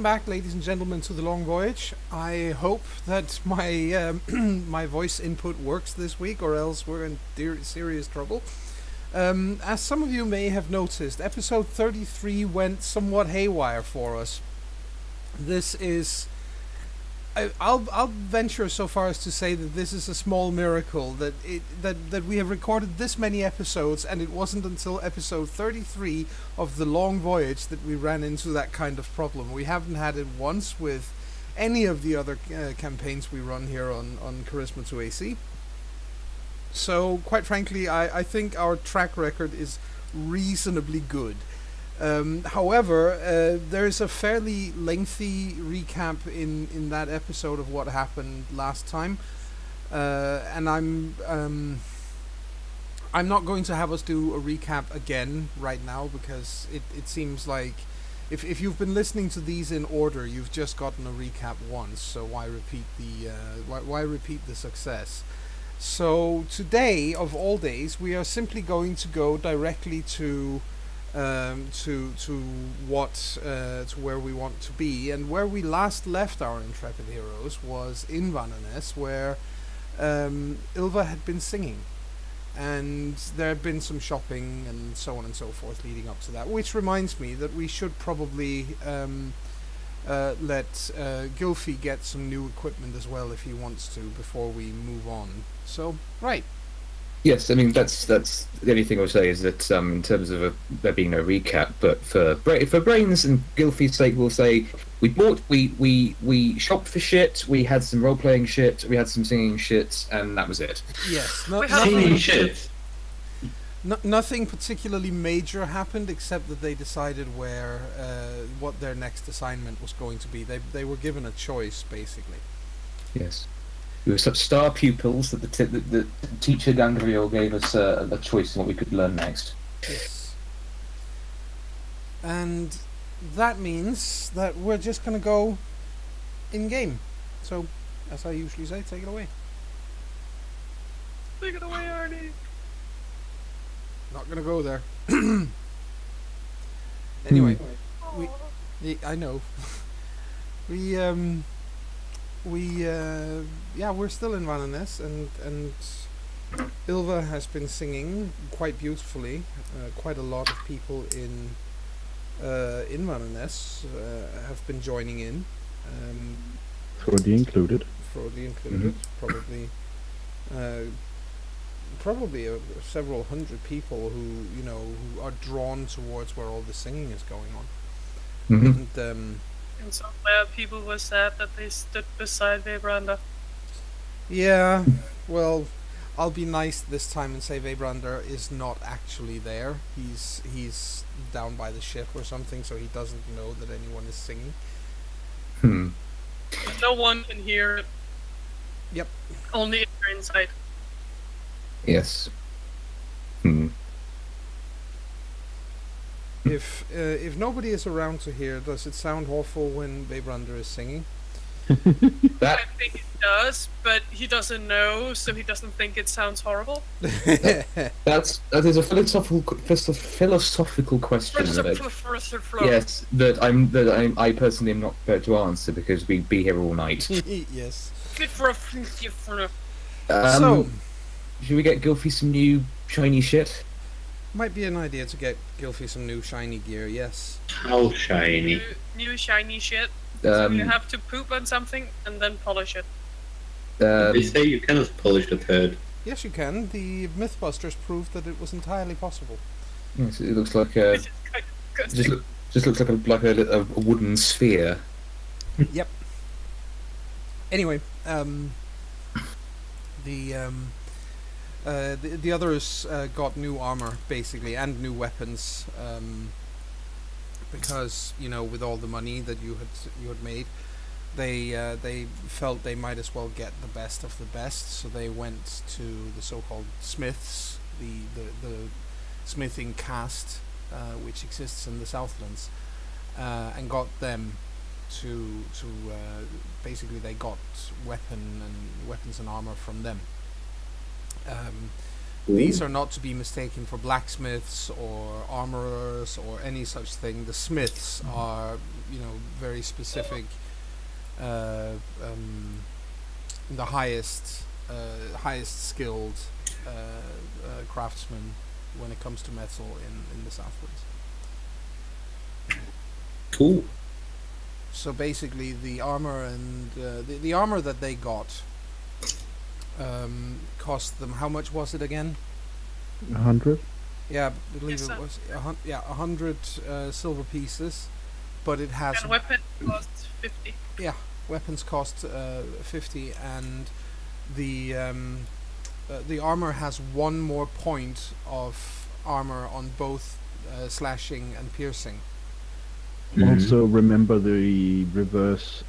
back, ladies and gentlemen, to the Long Voyage. I hope that my my voice input works this week, or else we're in serious trouble. As some of you may have noticed, episode 33 went somewhat haywire for us. This is... I'll venture so far as to say that this is a small miracle that we have recorded this many episodes, and it wasn't until episode 33 of the Long Voyage that we ran into that kind of problem. We haven't had it once with any of the other campaigns we run here on CharismaToAC. So, quite frankly, I think our track record is reasonably good. However, there's a fairly lengthy recap in that episode of what happened last time, and I'm not going to have us do a recap again right now, because it seems like if you've been listening to these in order, you've just gotten a recap once. So why repeat the success? So today, of all days, we are simply going to go directly to where we want to be, and where we last left our intrepid heroes was in Vannes, where Ylva had been singing, and there had been some shopping and so on and so forth leading up to that. Which reminds me that we should probably let Gylfi get some new equipment as well if he wants to before we move on. So right. Yes, I mean that's the only thing I'll say is that in terms of there being no recap, but for Brains and Gylfi's sake, we'll say we shopped for shit, we had some role playing shit, we had some singing shit, and that was it. Yes, Singing shit. Nothing particularly major happened, except that they decided what their next assignment was going to be. They were given a choice, basically. Yes. We were such star pupils that the teacher Gangriel gave us a choice in what we could learn next. Yes. And that means that we're just going to go in-game. So, as I usually say, take it away. Take it away, Arnie. Not going to go there. Anyway, I know. We're still in Vannes, and Ylva has been singing quite beautifully. Quite a lot of people in Vannes have been joining in. Frody included. Probably. Probably several hundred people who are drawn towards where all the singing is going on. Mm-hmm. And somewhere people were sad that they stood beside Vebrander. Yeah, well, I'll be nice this time and say Vebrander is not actually there. He's down by the ship or something, so he doesn't know that anyone is singing. No one can hear it. Yep. Only if you're inside. Yes. If nobody is around to hear, does it sound awful when Vebrander is singing? I think it does, but he doesn't know, so he doesn't think it sounds horrible. That is a philosophical question. Yes, that I personally am not prepared to answer, because we'd be here all night. Yes. So, should we get Gylfi some new shiny shit? Might be an idea to get Gylfi some new shiny gear, yes. Oh, How shiny. New shiny shit. So you have to poop on something and then polish it. They say you cannot polish a turd. Yes, you can. The Mythbusters proved that it was entirely possible. Yes, it looks like a... Just looks like a wooden sphere. Yep. Anyway, the others got new armor, basically, and new weapons, because with all the money that you had made, they felt they might as well get the best of the best. So they went to the so-called smiths, the smithing caste, which exists in the Southlands, and got them to basically they got weapons and armor from them. These are not to be mistaken for blacksmiths or armorers or any such thing. The smiths are, very specific, the highest skilled craftsmen when it comes to metal in the Southwoods. Cool. So basically, the armor and the armor that they got cost them. How much was it again? 100. Yeah, I believe Yes, it was 100 silver pieces, but it has And weapon cost 50. weapons cost 50, and the armor has one more point of armor on both slashing and piercing. Also, remember the reverse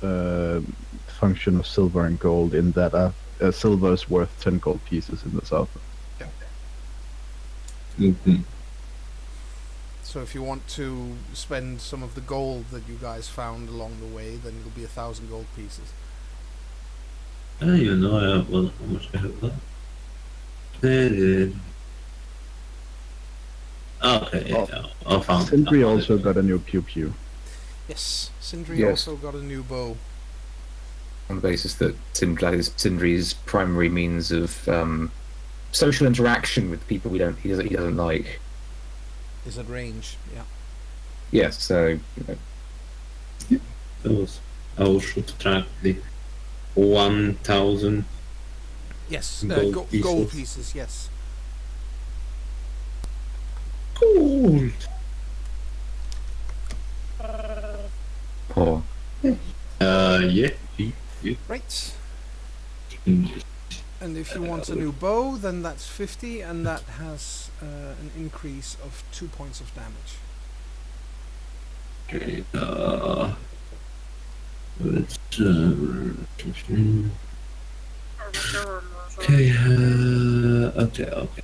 function of silver and gold in that silver is worth 10 gold pieces in the south. Mm-hmm. So if you want to spend some of the gold that you guys found along the way, then it'll be 1,000 gold pieces. I don't even know how much I have left. Okay, yeah, I found it. Sindri also got a new pew pew. Yes, Sindri Yes. also got a new bow. On the basis that Sindri's primary means of social interaction with people he doesn't like. Is at range, yeah. Yes, so I will subtract the 1,000. Yes, Gold gold pieces. pieces, yes. Cool. poor. Yeah. Right. Mm. And if you want a new bow, then that's 50, and that has an increase of 2 points of damage. Okay, okay.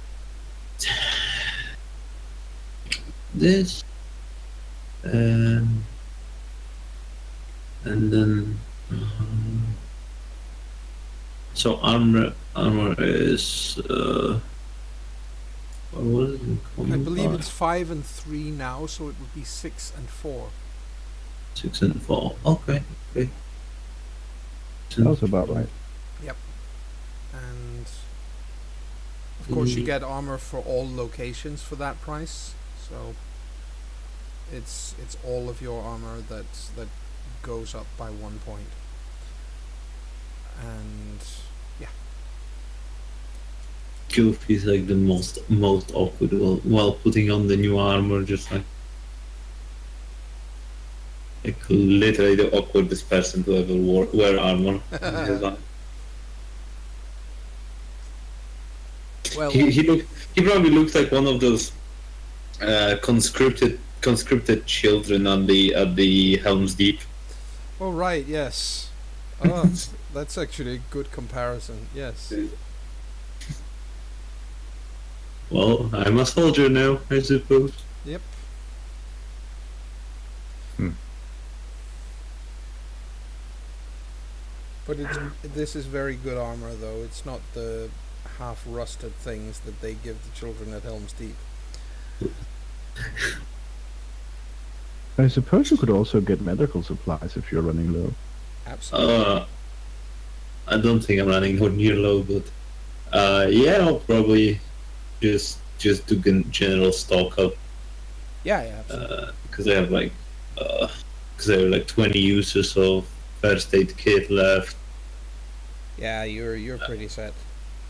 This, and then so armor is what was it? I believe it's 5 and 3 now, so it would be 6 and 4. 6 and 4. Okay. That was about right. And of course you get armor for all locations for that price, so it's all of your armor that goes up by 1 point. And Goof is like the most awkward while putting on the new armor, just like literally the awkwardest person to ever wear armor. well, He probably looks like one of those conscripted children at the Helm's Deep. oh right, yes. Oh, that's actually a good comparison. Yes. Well, I'm a soldier now, I suppose. Yep. But this is very good armor, though. It's not the half-rusted things that they give the children at Helm's Deep. I suppose you could also get medical supplies if you're running low. Absolutely. I don't think I'm running near low, but yeah, I'll probably just do general stock up. Yeah, absolutely. Because I have like 20 uses of first aid kit left. Yeah, you're pretty set.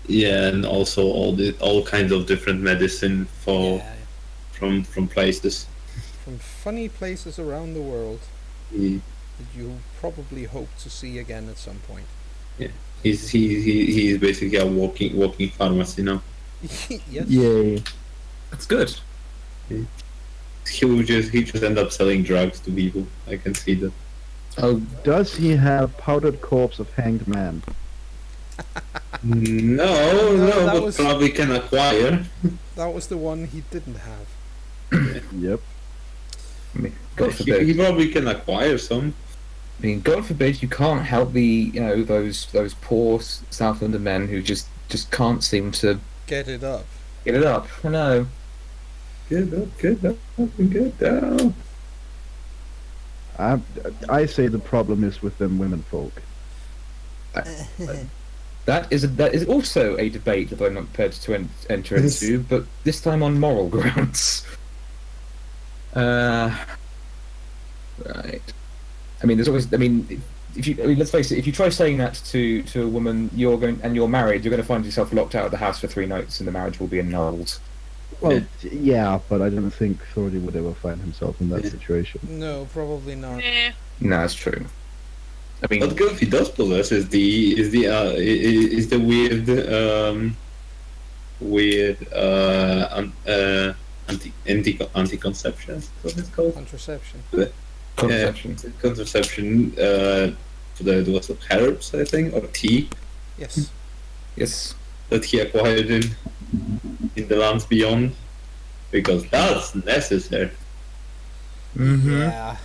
Yeah, and also all kinds of different medicine from places. From funny places around the world He, that you probably hope to see again at some point. he's basically a walking pharmacy now. Yes. Yay. That's good. He just end up selling drugs to people. I can see that. Oh, Does he have powdered corpse of hanged man? No, that but was- probably can acquire. That was the one he didn't have. Yep. I mean, God He forbid. probably can acquire some. I mean, God forbid you can't help those poor South London men who just can't seem to. Get it up. Get it up. I know. Good up, good up, and good down. I say the problem is with them women folk. That is also a debate that I'm not prepared to enter into, but this time on moral grounds. Right. I mean, there's always. I mean, let's face it. If you try saying that to a woman, you're married, you're going to find yourself locked out of the house for 3 nights, and the marriage will be annulled. Well, yeah, but I don't think Thordy would ever find himself in that situation. No, probably not. Nah. No, that's true. I mean, What Goofy does possess is the weird anti-conception. Is what it's called? Contraception. contraception. Contraception. There was herbs, I think, or tea Yes. Yes. that he acquired in the lands beyond, because that's necessary. Mm-hmm. Yeah.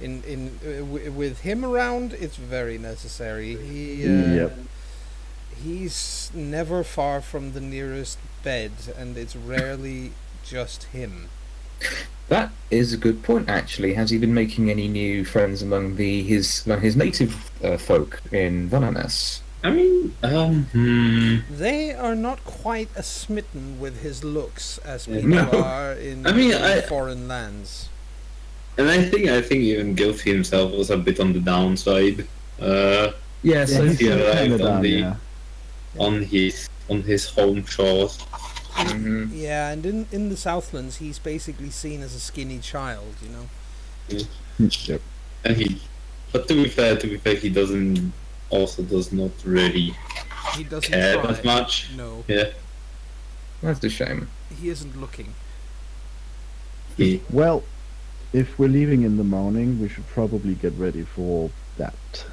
With him around, it's very necessary. Yep. He's never far from the nearest bed, and it's rarely just him. That is a good point, actually. Has he been making any new friends among his native folk in Vananes? I mean, They are not quite as smitten with his looks as people No. are in foreign lands. and I think even Gilfy himself was a bit on the downside. Yes, Yeah, Since he's he kinda arrived on down, the yeah. on his home shores. hmm Yeah, and in the Southlands, he's basically seen as a skinny child, you know. Yep. And but to be fair, he does not really He doesn't care try. that much. No, Yeah, That's a shame. he isn't looking. he Well, if we're leaving in the morning, we should probably get ready for that.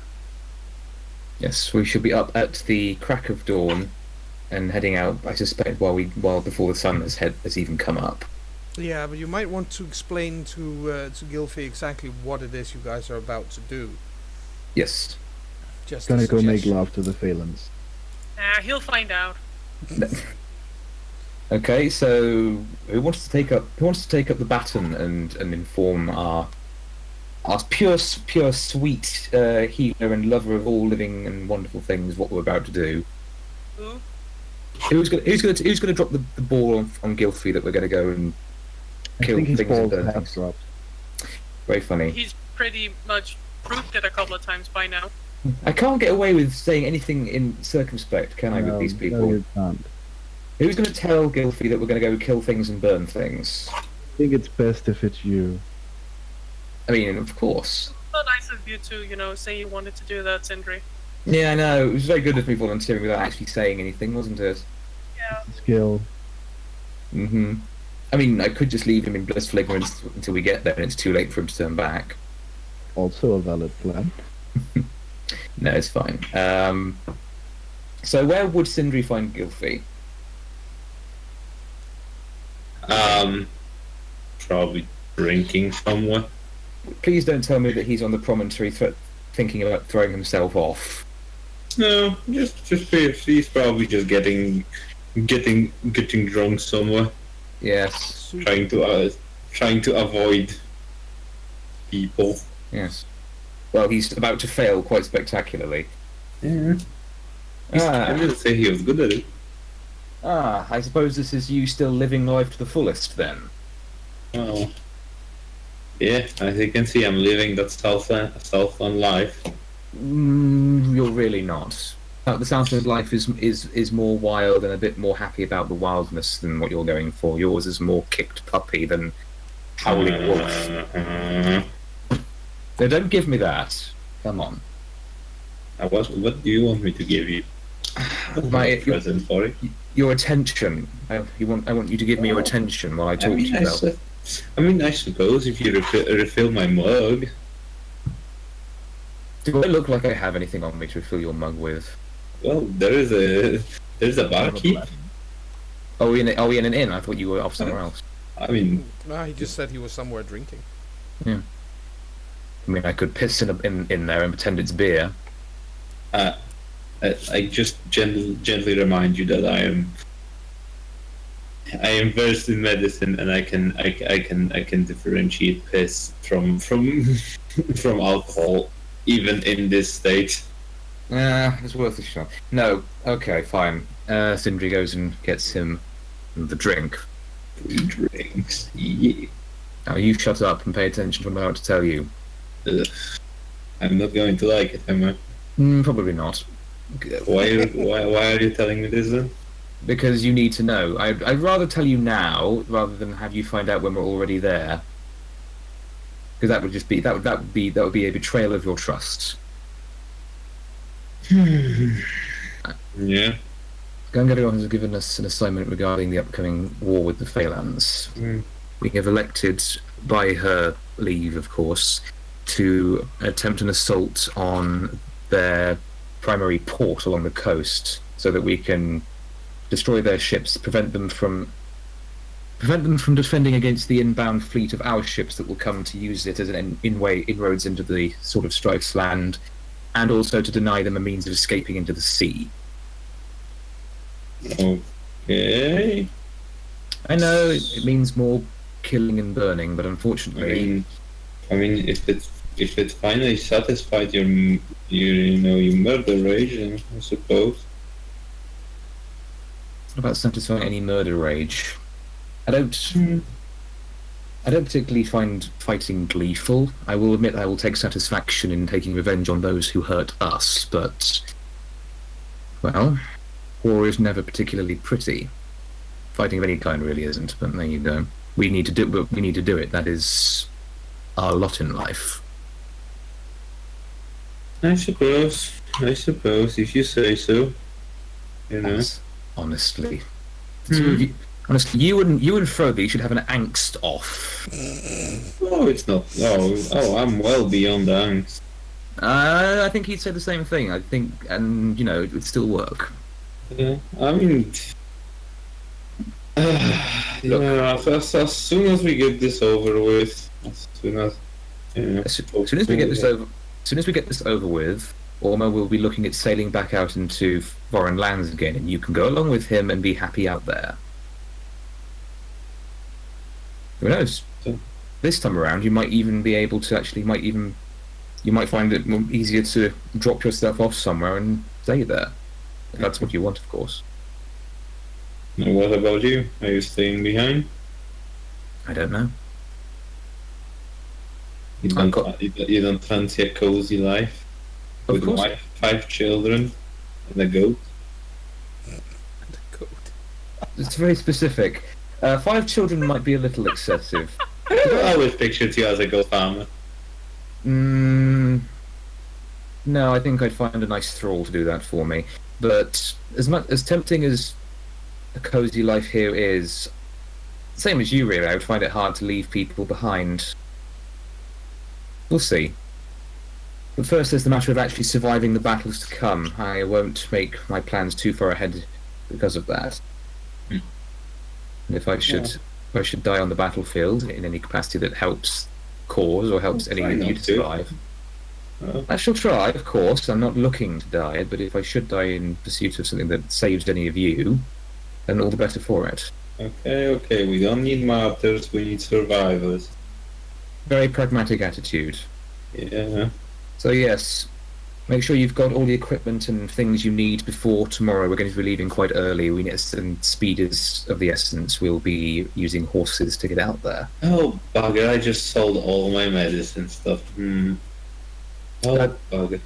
Yes, we should be up at the crack of dawn and heading out. I suspect while before the sun has even come up. Yeah, but you might want to explain to Gilfy exactly what it is you guys are about to do. Yes. Just Gonna a go make suggestion. love to the Phalans. Nah, he'll find out. Okay, so who wants to take up the baton and inform our pure sweet healer and lover of all living and wonderful things what we're about to do? Who? Who's gonna drop the ball on Gilfrey that we're gonna go and I kill think his things and balls burn have things? dropped. Very funny. He's pretty much proved it a couple of times by now. I can't get away with saying anything in circumspect, can I, with these people? No, you can't. Who's going to tell Gilfy that we're going to go kill things and burn things? I think it's best if it's you. I mean, of course. So nice of you to, say you wanted to do that, Sindri. Yeah, I know. It was very good of me volunteering without actually saying anything, wasn't it? Yeah. Skill. Mm-hmm. I mean, I could just leave him in blissful ignorance until we get there and it's too late for him to turn back. Also a valid plan. No, it's fine. So where would Sindri find Gilfy? probably drinking somewhere. Please don't tell me that he's on the promontory thinking about throwing himself off. No, just he's probably just getting drunk somewhere, Yes, trying to avoid people. yes. Well, he's about to fail quite spectacularly. Yeah. I didn't say he was good at it. I suppose this is you still living life to the fullest, then. Oh. Yeah, as you can see, I'm living that Southland life. You're really not. The Southland life is more wild and a bit more happy about the wildness than what you're going for. Yours is more kicked puppy than howling wolf. No, don't give me that. Come on. What do you want me to give you? Present for it. Your attention. I want you to give me your attention while I talk to you about. I suppose if you refill my mug. Do I look like I have anything on me to refill your mug with? Well, there's a barkeep. Are we in an inn? I thought you were off somewhere else. I mean, No, he just said he was somewhere drinking. I mean, I could piss in there and pretend it's beer. I just gently remind you that I am I am versed in medicine, and I can differentiate piss from from alcohol, even in this state. It's worth a shot. No, okay, fine. Sindri goes and gets him the drink. 3 drinks. Yeah. Now you shut up and pay attention to what I'm about to tell you. Ugh. I'm not going to like it, am I? Probably not. Why are you telling me this then? Because you need to know. I'd rather tell you now rather than have you find out when we're already there. Because that would just be that would be a betrayal of your trust. Yeah. Gangadon has given us an assignment regarding the upcoming war with the Phalanx. We have elected, by her leave, of course, to attempt an assault on their primary port along the coast, so that we can destroy their ships, prevent them from defending against the inbound fleet of our ships that will come to use it as an inroads into the sort of Strife's land, and also to deny them a means of escaping into the sea. Okay. I know it means more killing and burning, but unfortunately, I mean, if it finally satisfied your murder rage, then I suppose. what about satisfying any murder rage? I don't particularly find fighting gleeful. I will admit I will take satisfaction in taking revenge on those who hurt us, but, well, war is never particularly pretty. Fighting of any kind really isn't, but there you go. We need to do it. That is our lot in life. I suppose, if you say so. You know. Honestly. Honestly, you and Frothy should have an angst off. Oh, it's not. Oh, I'm well beyond angst. I think he'd say the same thing. I think, and it would still work. Yeah, I mean, as soon as we get this over with, as soon as we get this over with, Orma will be looking at sailing back out into foreign lands again, and you can go along with him and be happy out there. Who knows? This time around, you might even be able to you might find it more easier to drop your stuff off somewhere and stay there. If that's what you want, of course. And what about you? Are you staying behind? I don't know. You don't fancy a cozy life with course. 5 children and a goat? It's very specific. 5 children might be a little excessive. I always pictured you as a goat farmer. No, I think I'd find a nice thrall to do that for me. But as tempting as a cozy life here is, same as you really, I would find it hard to leave people behind. We'll see. But first there's the matter of actually surviving the battles to come. I won't make my plans too far ahead because of that. And if I should die on the battlefield in any capacity that helps cause or helps any of you to survive, I shall try, of course. I'm not looking to die, but if I should die in pursuit of something that saves any of you, then all the better for it. Okay, we don't need martyrs, we need survivors. Very pragmatic attitude. Yeah. So yes, make sure you've got all the equipment and things you need before tomorrow. We're going to be leaving quite early. And speed is of the essence. We'll be using horses to get out there. Oh, bugger, I just sold all my medicine stuff. Oh, bugger.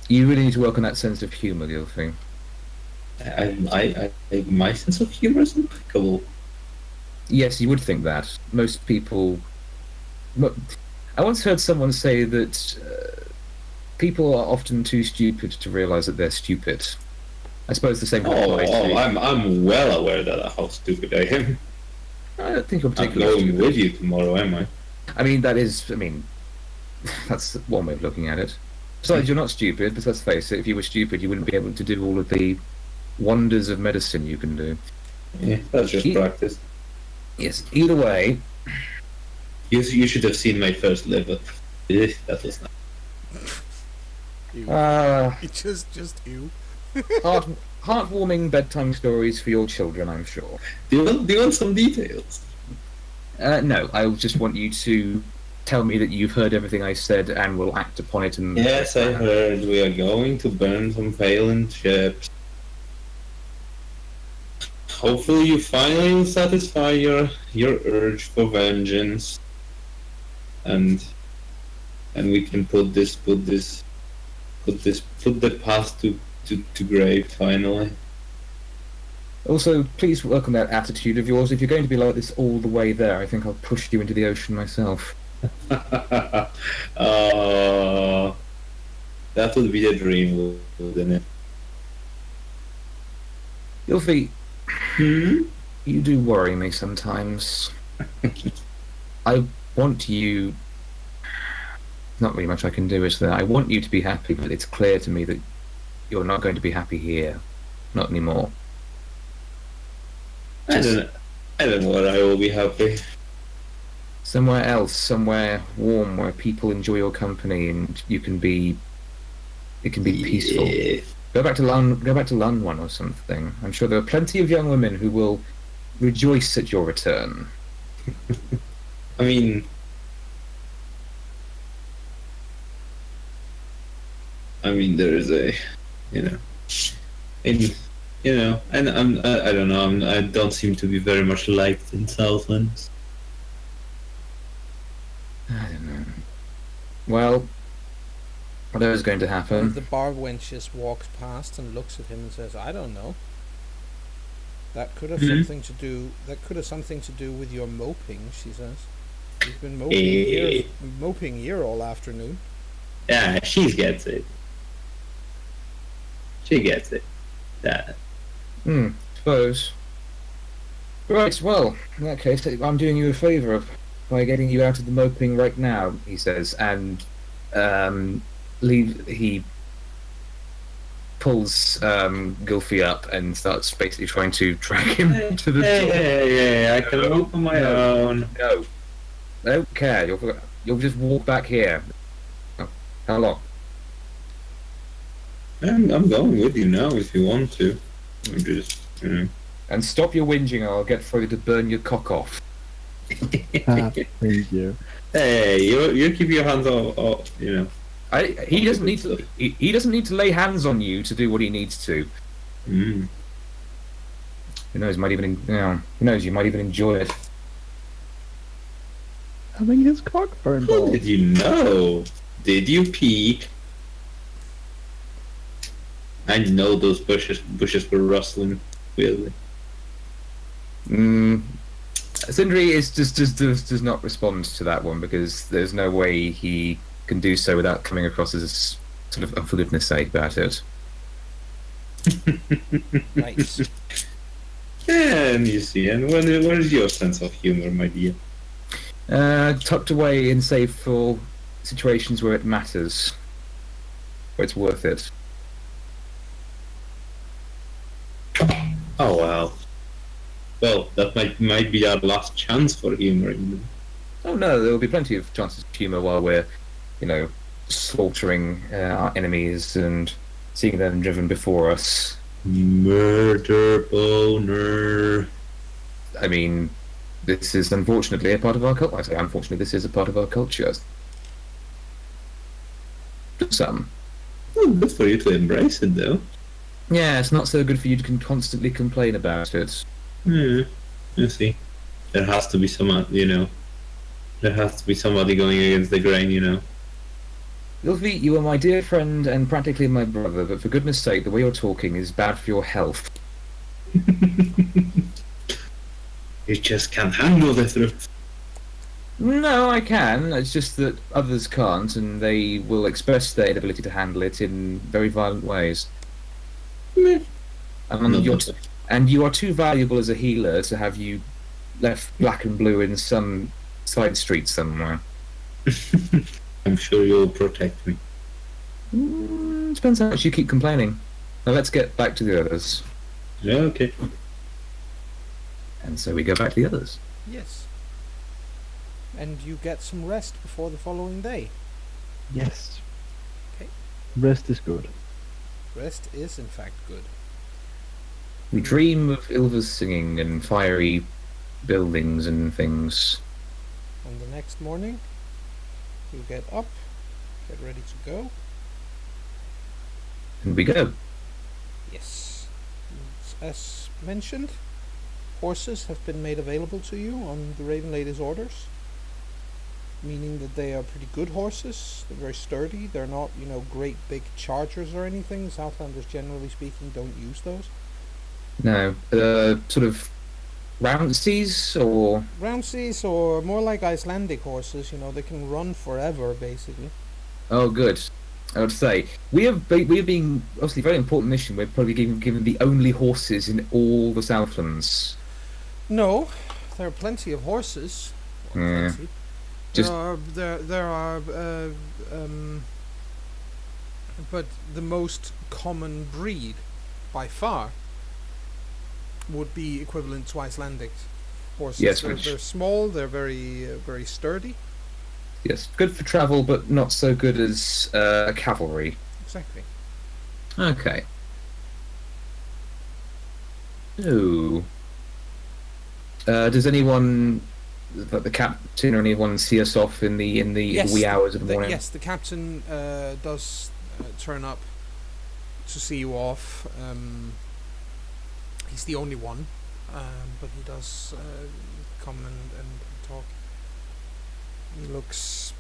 You really need to work on that sense of humour, Gilfing. My sense of humor is impeccable. Yes, you would think that. Most people... I once heard someone say that people are often too stupid to realise that they're stupid. I suppose the same could apply to... I'm well aware that how stupid I am. I don't think you're I'm particularly going stupid. with you tomorrow, am I? That's one way of looking at it. Besides, you're not stupid, but let's face it, if you were stupid, you wouldn't be able to do all of the wonders of medicine you can do. Yeah, that's just practice. Yes, either way... You should have seen my first liver. That was nice. Just you. Heartwarming bedtime stories for your children, I'm sure. Do you want some details? No, I just want you to tell me that you've heard everything I said and will act upon it. And Yes, I heard we are going to burn some Phelan ships. Hopefully you finally will satisfy your urge for vengeance. And we can put the past to grave finally. Also, please work on that attitude of yours. If you're going to be like this all the way there, I think I'll push you into the ocean myself. That would be the dream, wouldn't it? Gilfy, Hmm? you do worry me sometimes. I want you... Not really much I can do, is there? I want you to be happy, but it's clear to me that you're not going to be happy here. Not anymore. I don't know where I will be happy. Somewhere else, somewhere warm, where people enjoy your company and you can be... It can be peaceful. Yeah. Go back to Lunwan or something. I'm sure there are plenty of young women who will rejoice at your return. I mean, there is a, and I don't know. I don't seem to be very much liked in Southlands. I don't know. Well, whatever's going to One of happen. the bar wenches walks past and looks at him and says, "I don't know. That could have something to do. That could have something to do with your moping," she says. "You've been moping here all afternoon." Yeah, she gets it. She gets it. That. Suppose. Right, well, in that case, I'm doing you a favour by getting you out of the moping right now, he says, and he pulls Gilfy up and starts basically trying to drag him to the door. Hey, I can open my own. No. I don't care. You'll just walk back here. Oh, how long? I'm going with you now if you want to. I'm just, And stop your whinging or I'll get Freud to burn your cock off. Thank you. Hey, you keep your hands off, He doesn't need to. He doesn't need to lay hands on you to do what he needs to. Mm. Who knows? Who knows? You might even enjoy it. Having his cock burned How off. did you know? Did you peek? I know those bushes were rustling weirdly. Sindri does not respond to that one because there's no way he can do so without coming across as sort of for goodness sake about it. Nice. And you see, and what is your sense of humor, my dear? Tucked away in safe for situations where it matters, where it's worth it. Oh well. Well, that might be our last chance for humor. Oh no, there will be plenty of chances of humour while we're, slaughtering our enemies and seeing them driven before us. Murder boner. I mean, this is unfortunately a part of our culture. I say unfortunately, this is a part of our culture. Some. Well, good for you to embrace it, though. Yeah, it's not so good for you to constantly complain about it. You see. There has to be there has to be somebody going against the grain, Gilfy, you are my dear friend and practically my brother, but for goodness sake, the way you're talking is bad for your health. You just can't handle the truth. No, I can. It's just that others can't, and they will express their inability to handle it in very violent ways. And you are too valuable as a healer to have you left black and blue in some side street somewhere. I'm sure you'll protect me. Depends how much you keep complaining. Now let's get back to the others. Yeah, okay. And so we go back to the others. Yes. And you get some rest before the following day. Yes. Okay. Rest is good. Rest is in fact good. We dream of Ilva's singing and fiery buildings and things. On the next morning, you get up, get ready to go. And we go. Yes. As mentioned, horses have been made available to you on the Raven Lady's orders, meaning that they are pretty good horses. They're very sturdy. They're not, great big chargers or anything. Southlanders, generally speaking, don't use those. No, sort of roundsies or Roundseas, or more like Icelandic horses. They can run forever, basically. oh, good. I would say we are being obviously a very important mission. We're probably given the only horses in all the Southlands. No, there are plenty of horses. Well, Yeah. plenty. Just- There are, but the most common breed, by far, would be equivalent to Icelandic horses. Yes, they're small. They're very, very sturdy. Yes, good for travel, but not so good as cavalry. Exactly. Okay. So, does anyone, the captain or anyone, see us off in the Yes, wee hours of the morning? Yes, the captain does turn up to see you off. He's the only one, but he does come and talk. He looks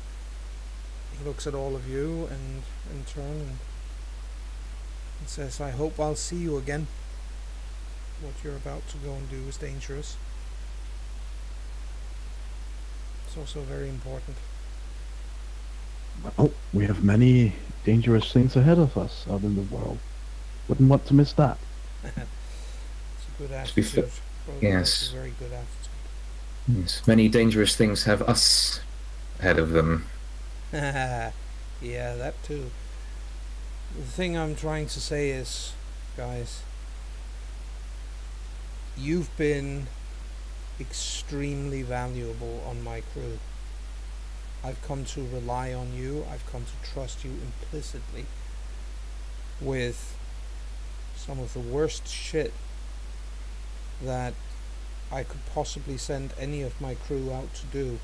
at all of you and in turn and says, "I hope I'll see you again. What you're about to go and do is dangerous. It's also very important." Well, we have many dangerous things ahead of us out in the world. Wouldn't want to miss that. It's a good To be fair- attitude. Probably yes. that's a very good attitude. Yes, many dangerous things have us ahead of them. Yeah, that too. The thing I'm trying to say is, guys, you've been extremely valuable on my crew. I've come to rely on you. I've come to trust you implicitly with some of the worst shit that I could possibly send any of my crew out to do.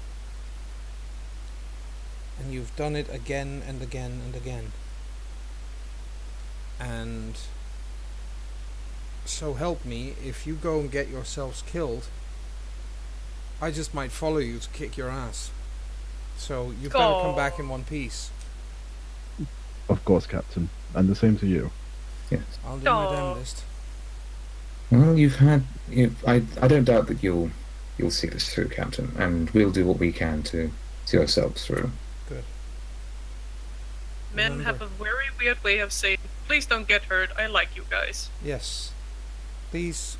And you've done it again and again and again. And so help me, if you go and get yourselves killed, I just might follow you to kick your ass. So you better come back in one piece. Of course, Captain. And the same to you. Yes. I'll do my damnedest. Well, I don't doubt that you'll see this through, Captain, and we'll do what we can to see ourselves through. Good. Men have a very weird way of saying, "Please don't get hurt. I like you guys." Yes. Please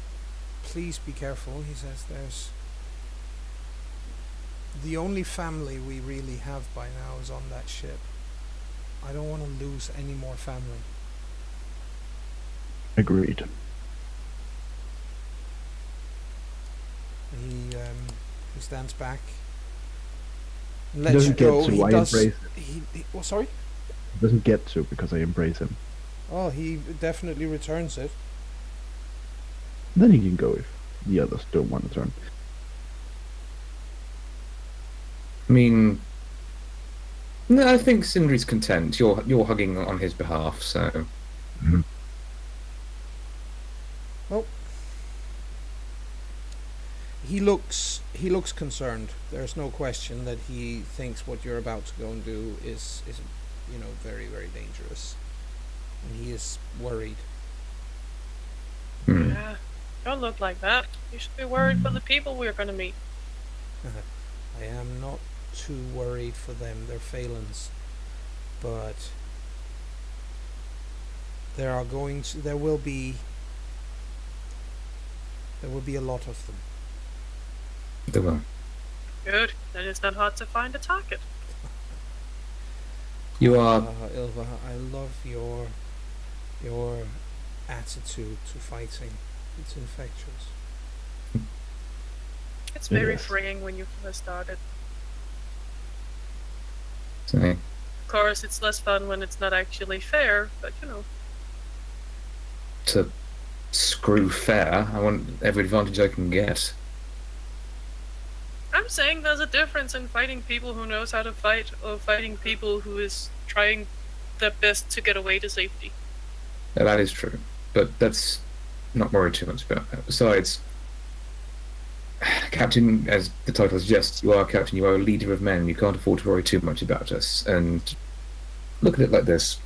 be careful. He says there's the only family we really have by now is on that ship. I don't want to lose any more family. Agreed. He stands back. He Lets you doesn't get go. to, He I does. embrace him. Oh, sorry. He doesn't get to because I embrace him. Oh, he definitely returns it. Then he can go if the others don't want to turn. I mean, no, I think Sindri's content. You're hugging on his behalf, so. Well, he looks concerned. There's no question that he thinks what you're about to go and do is very, very dangerous, and he is worried. Yeah, don't look like that. You should be worried for the people we're gonna meet. I am not too worried for them. They're Phalans, but there will be a lot of them. There will. Good. Then it's not hard to find a target. You are. Ilva, I love your attitude to fighting. It's infectious. It's very Yes. freeing when you first started. Sorry. Of course, it's less fun when it's not actually fair, but to screw fair. I want every advantage I can get. I'm saying there's a difference in fighting people who knows how to fight or fighting people who is trying their best to get away to safety. Yeah, that is true, but that's not worried too much about that. Besides, Captain, as the title suggests, you are Captain, you are a leader of men, you can't afford to worry too much about us. And look at it like this.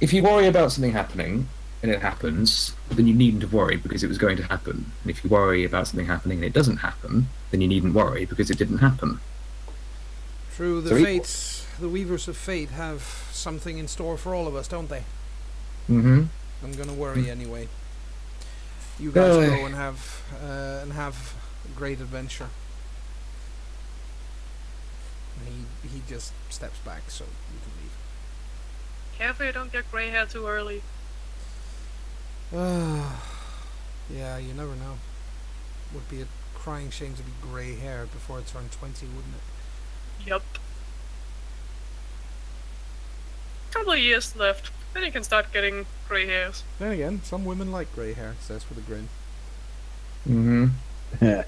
If you worry about something happening, and it happens, then you needn't worry because it was going to happen. And if you worry about something happening and it doesn't happen, then you needn't worry because it didn't happen. True, the So fates, the weavers of fate have something in store for all of us, don't they? Mm-hmm. I'm gonna worry anyway. You guys Aye. go and have a great adventure. And he just steps back so you can leave. Careful you don't get grey hair too early. Yeah, you never know. Would be a crying shame to be grey hair before I turn 20, wouldn't it? Yup. Couple of years left, then you can start getting grey hairs. Then again, some women like grey hair, says with a grin. Mm-hmm.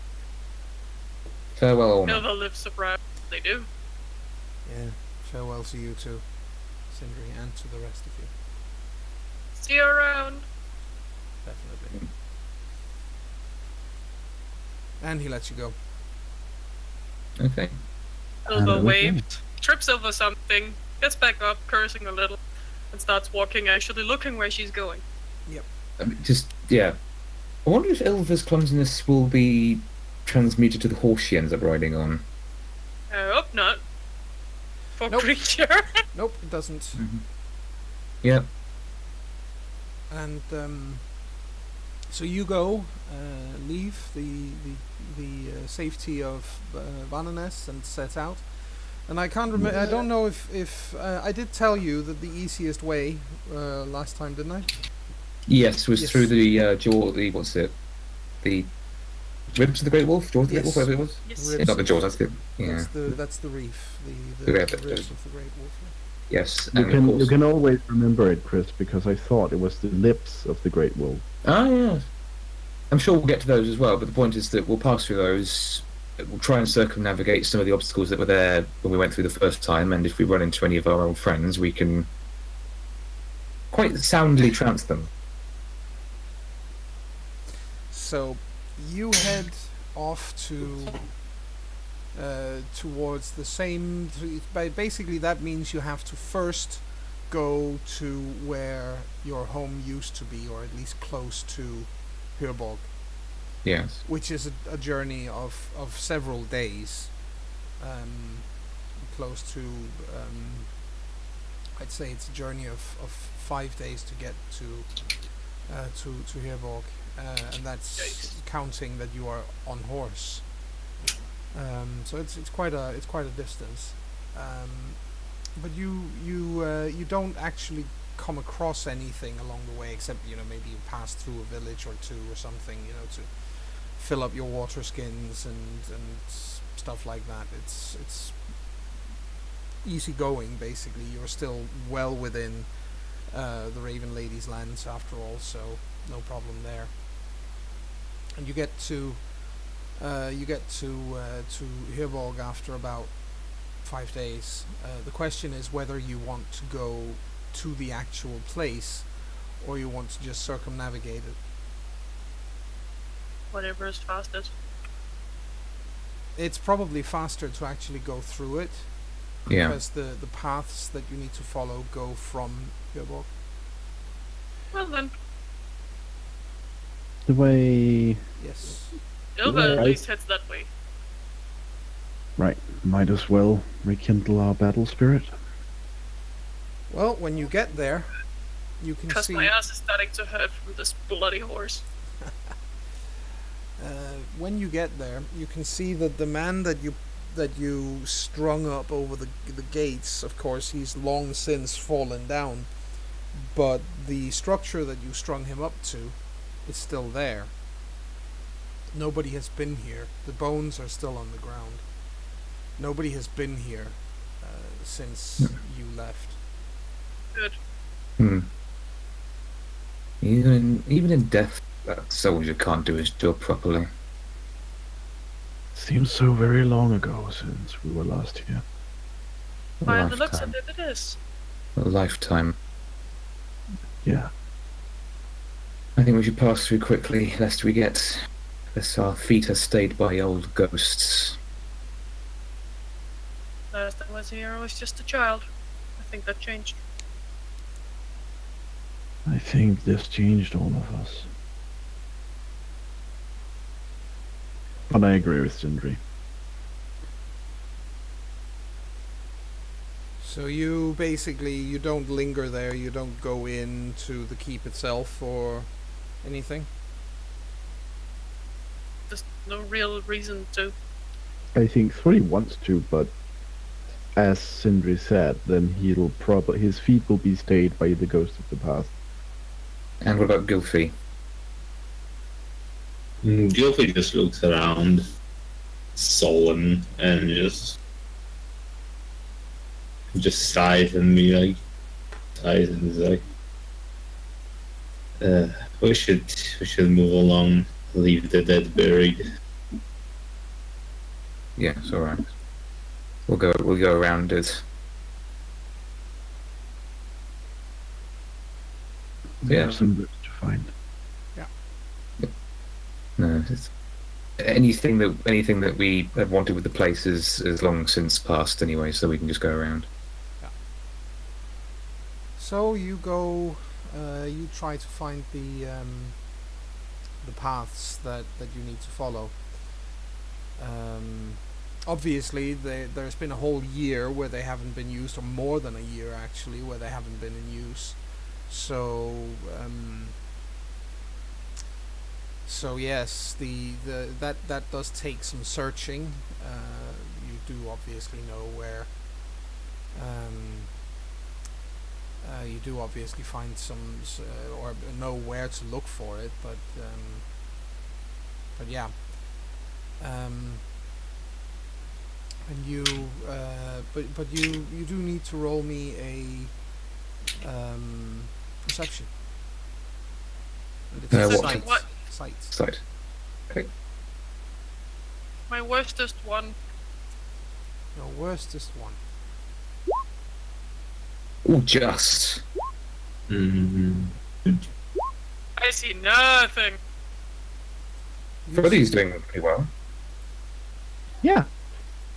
Farewell, all men. They'll live surprised. They do. Yeah, farewell to you too, Sindri, and to the rest of you. See you around. Definitely. And he lets you go. Okay. Silver okay. waved, trips over something, gets back up, cursing a little, and starts walking, actually looking where she's going. Yeah. I wonder if Ilva's clumsiness will be transmuted to the horse she ends up riding on. I hope not. For Nope. creature. Nope, it doesn't. Yep. And so you go, leave the safety of Vananes and set out. And I can't remember. I don't know if I did tell you that the easiest way last time, didn't I? Yes, was Yes. through the jaw. The what's it? The ribs of the great wolf. Jaws of the great wolf. Yes. Whatever it was. Yes. Ribs. Yeah, not the jaws. That's it. Yeah. That's the reef. The The ribs ribs. of the great wolf. Yes. You And can of course. you can always remember it, Chris, because I thought it was the lips of the great wolf. Ah, yes. I'm sure we'll get to those as well, but the point is that we'll pass through those. We'll try and circumnavigate some of the obstacles that were there when we went through the first time, and if we run into any of our old friends, we can quite soundly trounce them. So you head off to towards the same. Basically, that means you have to first go to where your home used to be, or at least close to Hirborg, Yes. which is a journey of several days. Close to, I'd say it's a journey of 5 days to get to Hirborg, and that's Yikes. counting that you are on horse. So it's quite a distance, but you don't actually come across anything along the way except maybe you pass through a village or two or something to fill up your water skins and stuff like that. It's easy going basically. You're still well within the Raven Lady's lands after all, so no problem there. And you get to Hirborg after about 5 days. The question is whether you want to go to the actual place or you want to just circumnavigate it. Whatever is fastest. It's probably faster to actually go through it Yeah. because the paths that you need to follow go from Hirborg. Well then, The way, Yes. Ilva at Right. least heads that way. right, might as well rekindle our battle spirit. Well, when you get there, you can Because see. my ass is starting to hurt from this bloody horse. When you get there, you can see that the man that you strung up over the gates, of course, he's long since fallen down, but the structure that you strung him up to is still there. Nobody has been here. The bones are still on the ground. Nobody has been here since you left. Good. Hmm. Even in death, that soldier can't do his job properly. Seems so very long ago since we were last here. A By the looks of lifetime. it, it is. A lifetime. Yeah. I think we should pass through quickly, lest our feet are stayed by old ghosts. Last I was here, I was just a child. I think that changed. I think this changed all of us. But I agree with Sindri. So you basically, you don't linger there, you don't go into the keep itself or anything? There's no real reason to. I think Thori wants to, but as Sindri said, then his feet will be stayed by the ghost of the past. And what about Gylfi? Gilfy just looks around, sullen, and just sighs and is like, we should move along, leave the dead buried. Yeah, it's all right. We'll go around it. There Yeah. are some books to find. No, it's, anything that we had wanted with the place is long since passed anyway, so we can just go around. So you go, you try to find the paths that you need to follow. Obviously, there's been a whole year where they haven't been used, or more than a year actually, where they haven't been in use. So, so yes, that does take some searching. You do obviously know where. You do obviously find or know where to look for it, but yeah. And you, but you do need to roll me a perception. And it's What? sight. What? Sight. Sight. My worstest one. Your worstest one. Oh, just. I see nothing. Freddy's doing pretty well. Yeah.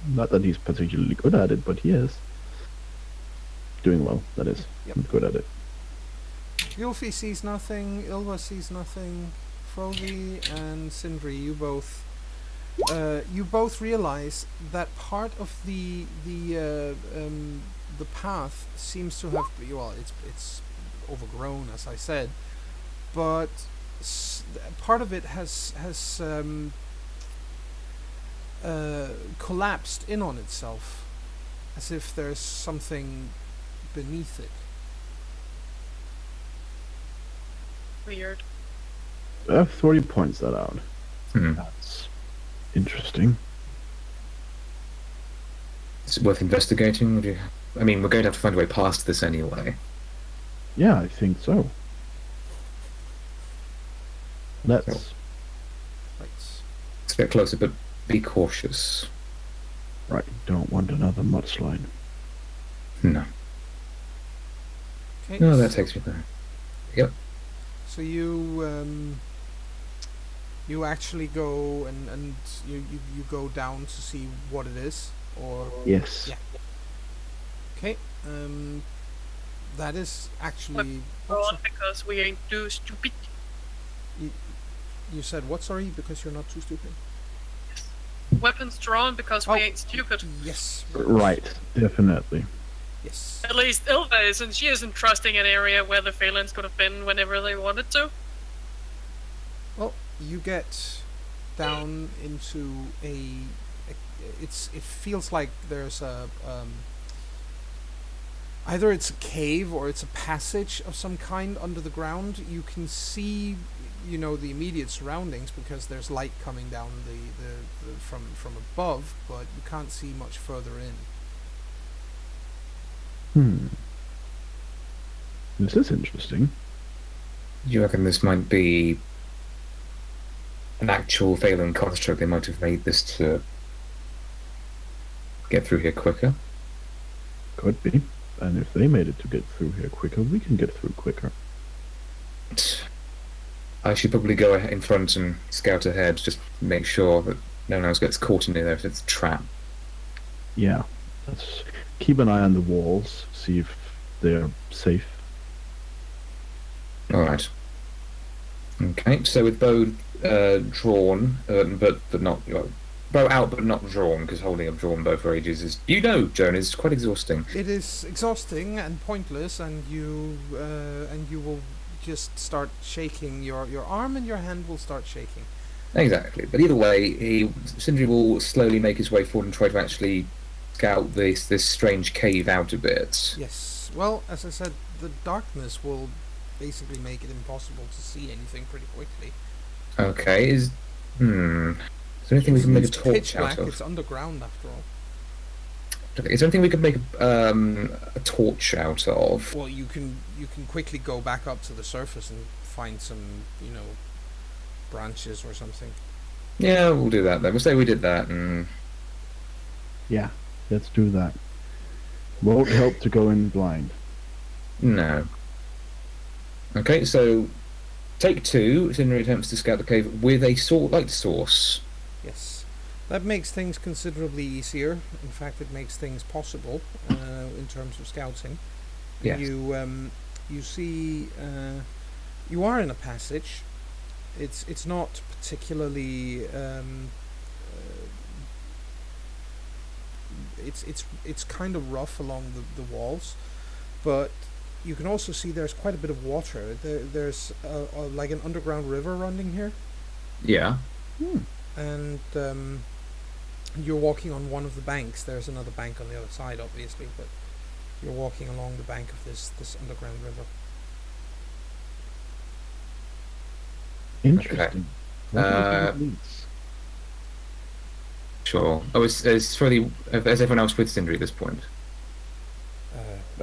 Not that he's particularly good at it, but he is. Doing well, that is. Yep. Not good at it. Gylfi sees nothing. Ilva sees nothing. Frodi and Sindri, you both realize that part of the path seems to have, well, it's overgrown, as I said, but part of it has collapsed in on itself, as if there's something beneath it. Weird. Thori points that out. Hmm. That's interesting. It's worth investigating. I mean, we're going to have to find a way past this anyway. Yeah, I think so. Let's. Right. Let's get closer, but be cautious. Right, don't want another mudslide. No. Okay. No, that takes me there. Yep. So you actually go and you go down to see what it is, or Yes. Yeah. Okay. That is actually. Drawn because we ain't too stupid. You said what? Sorry, because you're not too stupid. Weapons drawn because Oh. we ain't stupid. Yes. Right, definitely. Yes. At least Ilva isn't. She isn't trusting an area where the Phalans could have been whenever they wanted to. Well, you get down into it feels like there's a either it's a cave or it's a passage of some kind under the ground. You can see, the immediate surroundings because there's light coming down the from above, but you can't see much further in. This is interesting. You reckon this might be an actual failing construct? They might have made this to get through here quicker. Could be. And if they made it to get through here quicker, we can get through quicker. I should probably go in front and scout ahead, just make sure that no one else gets caught in there if it's a trap. Yeah. Let's keep an eye on the walls, see if they're safe. Alright. Okay, so with bow drawn, but not... bow out but not drawn, because holding a drawn bow for ages is... Joan, is quite exhausting. It is exhausting and pointless, and you will just start shaking. Your arm and your hand will start shaking. Exactly, but either way, Sindri will slowly make his way forward and try to actually scout this strange cave out a bit. Yes. Well, as I said, the darkness will basically make it impossible to see anything pretty quickly. Okay, is there anything we can make a torch pitch black, out of? It's underground after all. Is there anything we can make a torch out of? Well, you can quickly go back up to the surface and find some, branches or something. Yeah, we'll do that then. We'll say we did that, and Yeah, let's do that. Won't help to go in blind. no. Okay, so take 2. Sindri attempts to scout the cave with a light source. Yes. That makes things considerably easier. In fact, it makes things possible in terms of scouting. Yes. You see, you are in a passage. It's not particularly. It's kind of rough along the walls, but you can also see there's quite a bit of water. There's like an underground river running here. Yeah. And you're walking on one of the banks. There's another bank on the other side, obviously, but you're walking along the bank of this underground river. Interesting. What do you Uh, think it leads? Sure. Oh, is everyone else with Sindri at this point?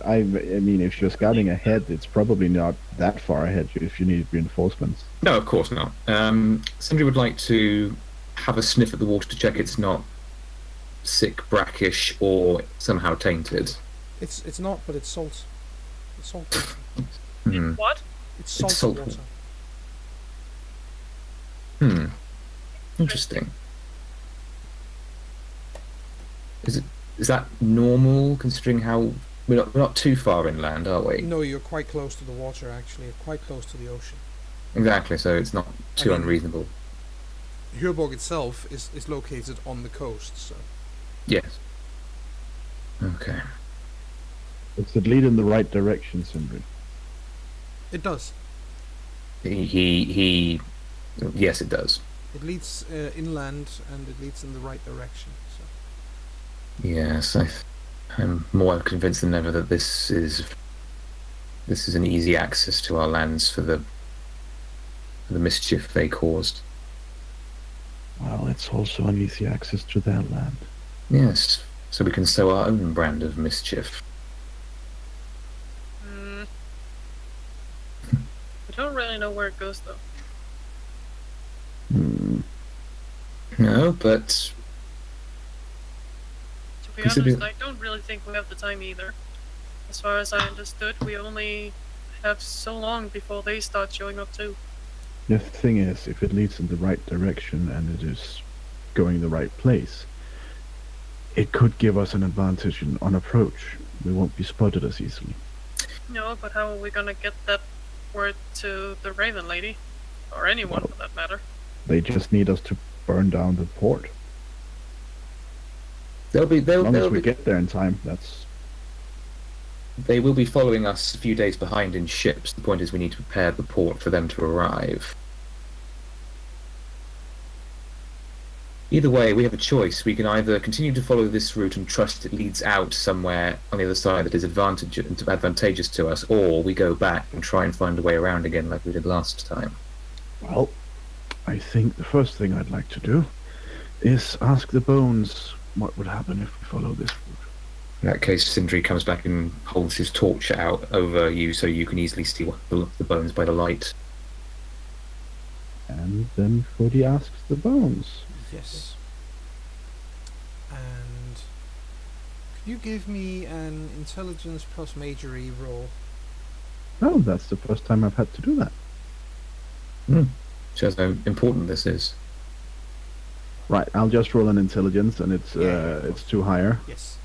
I mean, if you're scouting ahead, it's probably not that far ahead if you need reinforcements. No, of course not. Sindri would like to have a sniff at the water to check it's not sick, brackish, or somehow tainted. It's not, but it's salt. It's salt. Hmm. What? It's salt, salt water. Interesting. Is that normal, considering how we're not too far inland, are we? No, you're quite close to the water, actually. You're quite close to the ocean. Exactly, so it's not too mean- unreasonable. Hurborg itself is located on the coast, so... Yes. Okay. Does it lead in the right direction, Sindri? It does. He yes, it does. It leads inland, and it leads in the right direction, so... Yes, I'm more convinced than ever that this is an easy access to our lands for the mischief they caused. Well, it's also an easy access to their land. Yes, so we can sow our own brand of mischief. I don't really know where it goes though. No, but To be Consider- honest, I don't really think we have the time either. As far as I understood, we only have so long before they start showing up too. The thing is, if it leads in the right direction and it is going the right place, it could give us an advantage on approach. We won't be spotted as easily. No, but how are we gonna get that word to the Raven Lady? Or anyone for that matter. They just need us to burn down the port. As As long as we get there in time, they will be following us a few days behind in ships. The point is we need to prepare the port for them to arrive. Either way, we have a choice. We can either continue to follow this route and trust it leads out somewhere on the other side that is advantageous to us, or we go back and try and find a way around again like we did last time. well, I think the first thing I'd like to do is ask the bones what would happen if we follow this route. In that case, Sindri comes back and holds his torch out over you so you can easily see the bones by the light. And then Cody asks the bones. Yes. And could you give me an intelligence plus majory roll? Oh, that's the first time I've had to do that. Shows how important this is. Right, I'll just roll an intelligence, and it's too higher. Yes.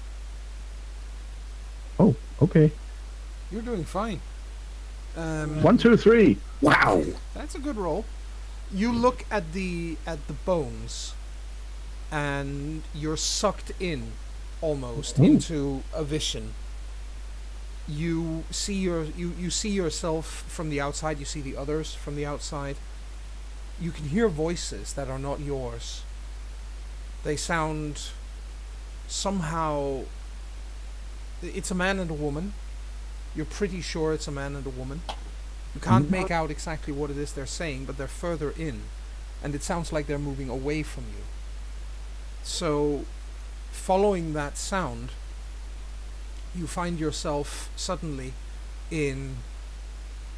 Oh, okay. You're doing fine. 1, 2, 3. Wow. That's a good roll. You look at the bones, and you're sucked in almost into a vision. You see you see yourself from the outside. You see the others from the outside. You can hear voices that are not yours. They sound somehow. It's a man and a woman. You're pretty sure it's a man and a woman. You can't make out exactly what it is they're saying, but they're further in, and it sounds like they're moving away from you. So, following that sound, you find yourself suddenly in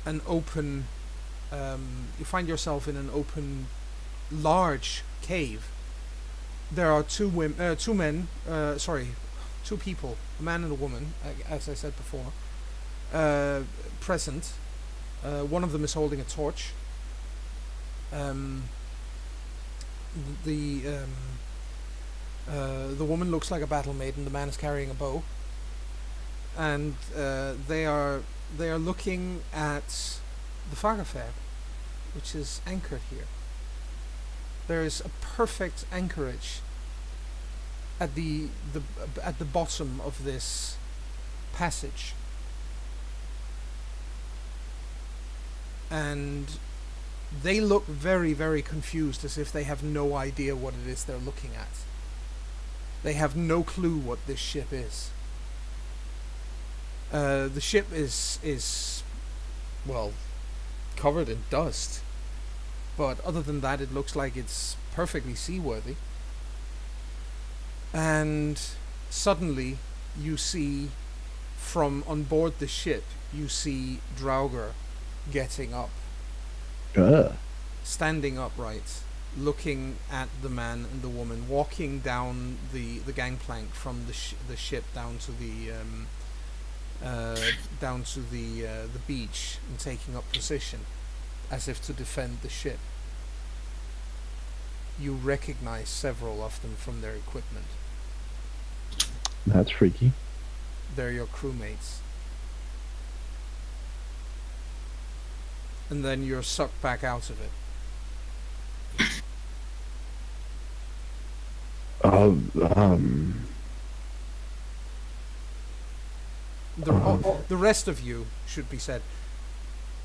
an open. You find yourself in an open, large cave. There are two people, a man and a woman, as I said before, present. One of them is holding a torch. The woman looks like a battle maiden. The man is carrying a bow, and they are looking at the Fagerfair, which is anchored here. There is a perfect anchorage at the bottom of this passage, and they look very, very confused, as if they have no idea what it is they're looking at. They have no clue what this ship is. The ship is well, covered in dust, but other than that, it looks like it's perfectly seaworthy. And suddenly, you see from on board the ship, you see Draugr getting up, standing upright, looking at the man and the woman, walking down the gangplank from the ship down to the beach, and taking up position as if to defend the ship. You recognize several of them from their equipment. That's freaky. They're your crewmates. And then you're sucked back out of it. The rest of you, should be said,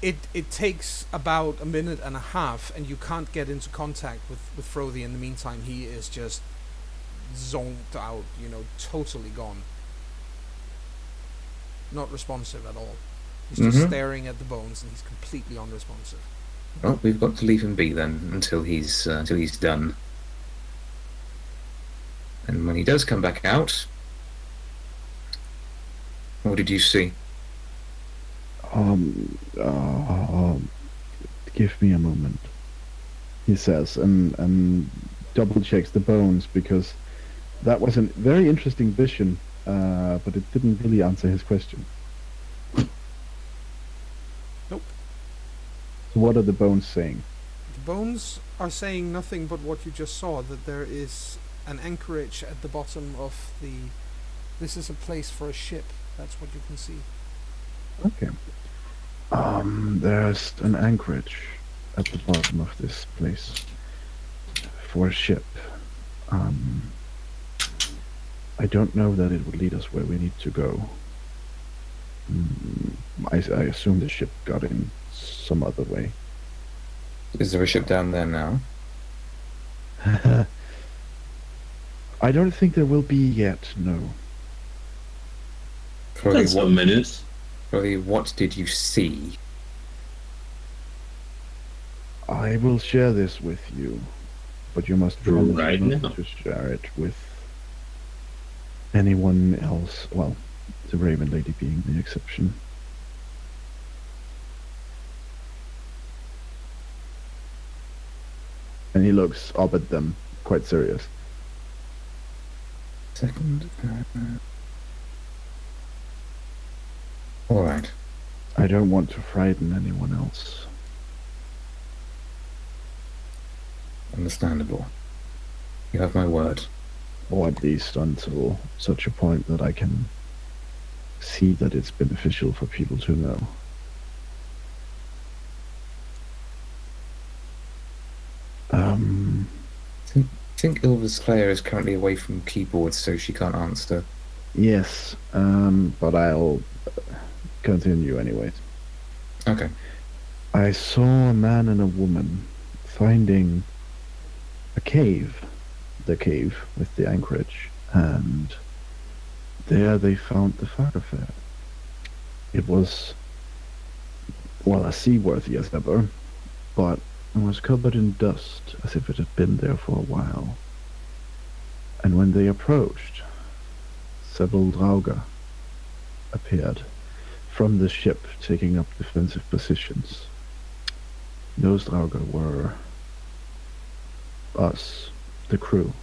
it takes about a minute and a half, and you can't get into contact with Frothy. In the meantime, he is just zonked out, totally gone. Not responsive at all. He's just staring at the bones, and he's completely unresponsive. Well, we've got to leave him be then until he's done. And when he does come back out, what did you see? Give me a moment, he says, and double checks the bones, because that was a very interesting vision, but it didn't really answer his question. Nope. So what are the bones saying? The bones are saying nothing but what you just saw, that there is an anchorage at the bottom of the... This is a place for a ship. That's what you can see. Okay. There's an anchorage at the bottom of this place for a ship. I don't know that it would lead us where we need to go. I assume the ship got in some other way. Is there a ship down there now? I don't think there will be yet, no. Probably That's 1 minute. Probably, what did you see? I will share this with you, but you must promise Right not now. to share it with anyone else. Well, the Raven Lady being the exception. And he looks up at them, quite serious. Second. All right. I don't want to frighten anyone else. Understandable. You have my word. Or at least until such a point that I can see that it's beneficial for people to know. I think Ilva's Claire is currently away from keyboards, so she can't answer. Yes, but I'll continue anyways. Okay. I saw a man and a woman finding a cave, the cave with the anchorage, and there they found the photographer. It was, well, as seaworthy as ever, but it was covered in dust, as if it had been there for a while. And when they approached, several Drauga appeared from the ship, taking up defensive positions. Those Drauga were us, the crew.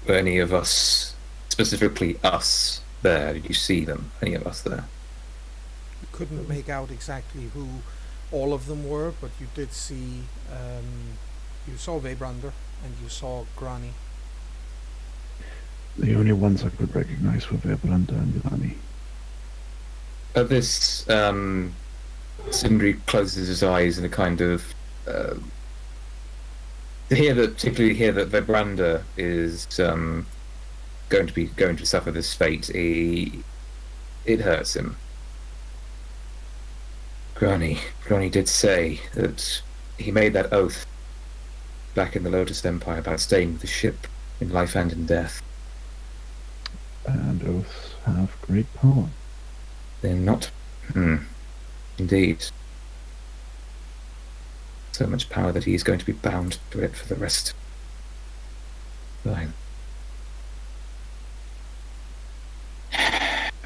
Were any of us, specifically us, there? Did you see them? Any of us there? You couldn't make out exactly who all of them were, but you did see, you saw Vebrander and you saw Grani. The only ones I could recognize were Vebrander and Grani. At this, Sindri closes his eyes in a kind of particularly hear that Vebrander is going to suffer this fate. It hurts him. Grani did say that he made that oath back in the Lotus Empire about staying with the ship in life and in death. And oaths have great power. They're not. Indeed. So much power that he's going to be bound to it for the rest. Fine.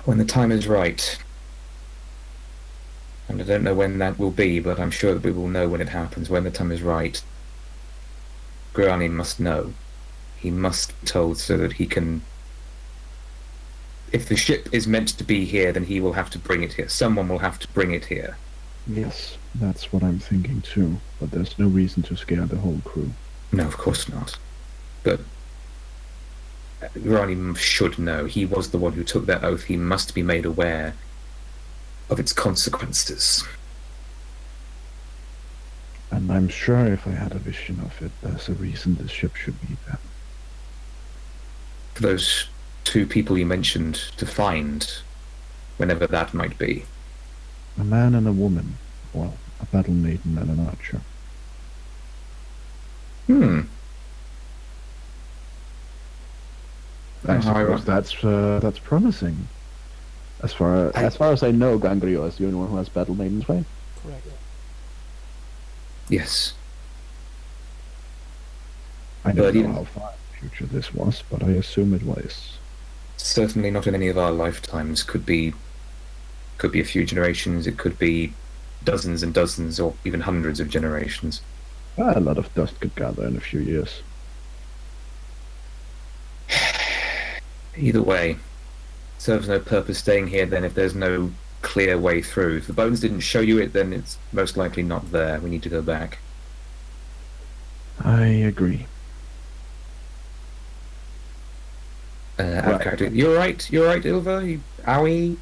When the time is right, and I don't know when that will be, but I'm sure that we will know when it happens, when the time is right. Grani must know. He must be told so that he can... If the ship is meant to be here, then he will have to bring it here. Someone will have to bring it here. Yes, that's what I'm thinking too, but there's no reason to scare the whole crew. No, of course not. But Grani should know. He was the one who took that oath. He must be made aware of its consequences. And I'm sure if I had a vision of it, there's a reason this ship should be there. For those two people you mentioned to find, whenever that might be. A man and a woman. Well, a battle maiden and an archer. I suppose that's promising. As far as I know, Gangrio is the only one who has battle maidens, right? Correct. Yes. I don't know how far in the future this was, but I assume it was. Certainly not in any of our lifetimes. Could be a few generations. It could be dozens and dozens, or even hundreds of generations. A lot of dust could gather in a few years. Either way, serves no purpose staying here then if there's no clear way through. If the bones didn't show you it, then it's most likely not there. We need to go back. I agree. Right. You're right, Ilva? Owie?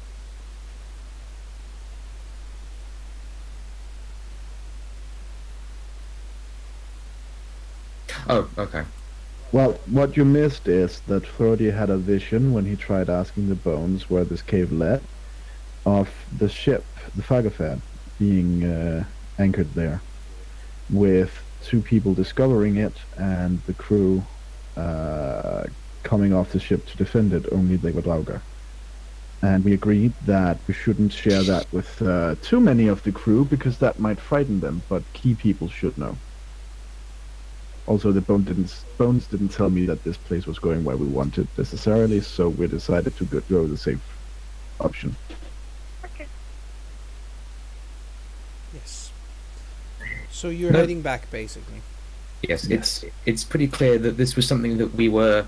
Oh, okay. Well, what you missed is that Frodi had a vision when he tried asking the bones where this cave led, of the ship, the Fagafad, being anchored there, with two people discovering it and the crew coming off the ship to defend it, only they were Lauger. And we agreed that we shouldn't share that with too many of the crew because that might frighten them, but key people should know. Also, the bones didn't tell me that this place was going where we wanted necessarily, so we decided to go the safe option. Okay. Yes. So you're No. heading back, basically. Yes, Yes. it's pretty clear that this was something that we were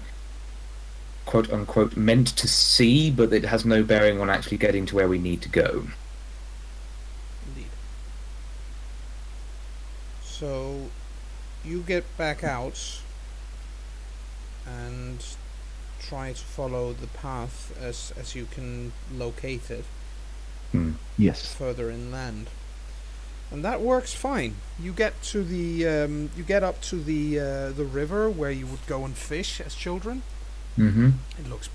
quote unquote meant to see, but it has no bearing on actually getting to where we need to go. Indeed. So you get back out and try to follow the path as you can locate it Yes. further inland. And that works fine. You get to the you get up to the river where you would go and fish as children. Mm-hmm. It looks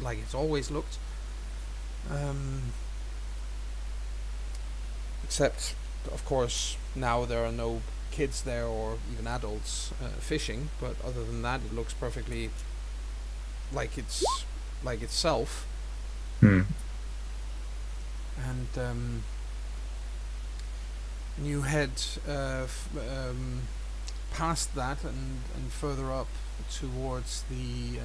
like it's always looked. Except, of course, now there are no kids there or even adults fishing. But other than that, it looks perfectly like itself. Hmm. And you head past that and further up towards the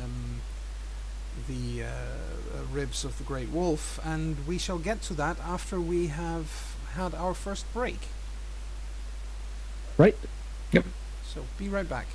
ribs of the great wolf, and we shall get to that after we have had our first break. Right. So be right back.